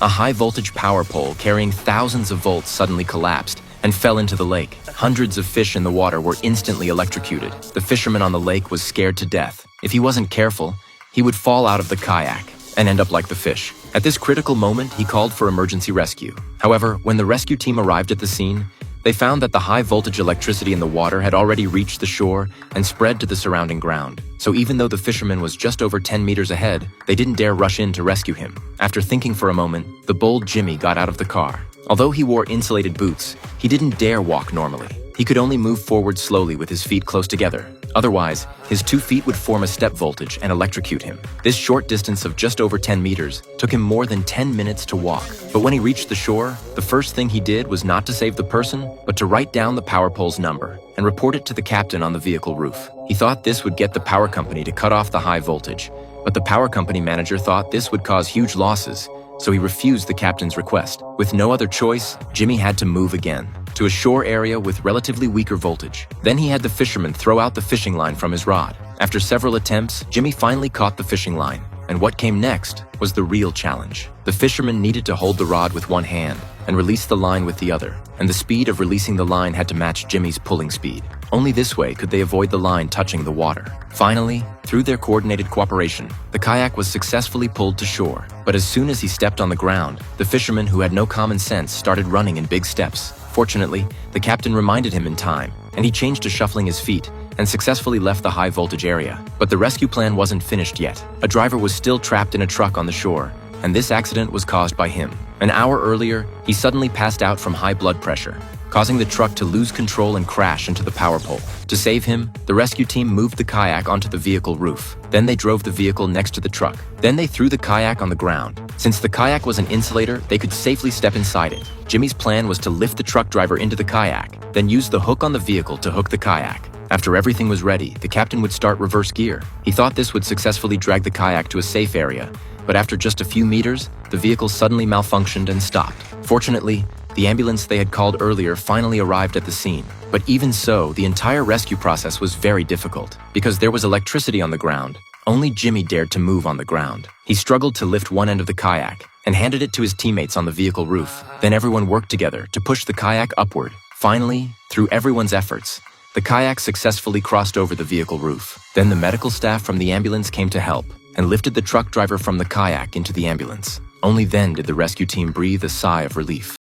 A high-voltage power pole carrying thousands of volts suddenly collapsed and fell into the lake. Hundreds of fish in the water were instantly electrocuted. The fisherman on the lake was scared to death. If he wasn't careful, he would fall out of the kayak and end up like the fish. At this critical moment, he called for emergency rescue. However, when the rescue team arrived at the scene, they found that the high-voltage electricity in the water had already reached the shore and spread to the surrounding ground. So even though the fisherman was just over 10 meters ahead, they didn't dare rush in to rescue him. After thinking for a moment, the bold Jimmy got out of the car. Although he wore insulated boots, he didn't dare walk normally. He could only move forward slowly with his feet close together. Otherwise, his 2 feet would form a step voltage and electrocute him. This short distance of just over 10 meters took him more than 10 minutes to walk. But when he reached the shore, the first thing he did was not to save the person, but to write down the power pole's number and report it to the captain on the vehicle roof. He thought this would get the power company to cut off the high voltage, but the power company manager thought this would cause huge losses, so he refused the captain's request. With no other choice, Jimmy had to move again, to a shore area with relatively weaker voltage. Then he had the fisherman throw out the fishing line from his rod. After several attempts, Jimmy finally caught the fishing line. And what came next was the real challenge. The fisherman needed to hold the rod with one hand and release the line with the other, and the speed of releasing the line had to match Jimmy's pulling speed. Only this way could they avoid the line touching the water. Finally, through their coordinated cooperation, the kayak was successfully pulled to shore. But as soon as he stepped on the ground, the fisherman, who had no common sense, started running in big steps. Fortunately, the captain reminded him in time, and he changed to shuffling his feet and successfully left the high-voltage area. But the rescue plan wasn't finished yet. A driver was still trapped in a truck on the shore, and this accident was caused by him. An hour earlier, he suddenly passed out from high blood pressure, causing the truck to lose control and crash into the power pole. To save him, the rescue team moved the kayak onto the vehicle roof. Then they drove the vehicle next to the truck. Then they threw the kayak on the ground. Since the kayak was an insulator, they could safely step inside it. Jimmy's plan was to lift the truck driver into the kayak, then use the hook on the vehicle to hook the kayak. After everything was ready, the captain would start reverse gear. He thought this would successfully drag the kayak to a safe area, but after just a few meters, the vehicle suddenly malfunctioned and stopped. Fortunately, the ambulance they had called earlier finally arrived at the scene. But even so, the entire rescue process was very difficult. Because there was electricity on the ground, only Jimmy dared to move on the ground. He struggled to lift one end of the kayak and handed it to his teammates on the vehicle roof. Then everyone worked together to push the kayak upward. Finally, through everyone's efforts, the kayak successfully crossed over the vehicle roof. Then the medical staff from the ambulance came to help and lifted the truck driver from the kayak into the ambulance. Only then did the rescue team breathe a sigh of relief.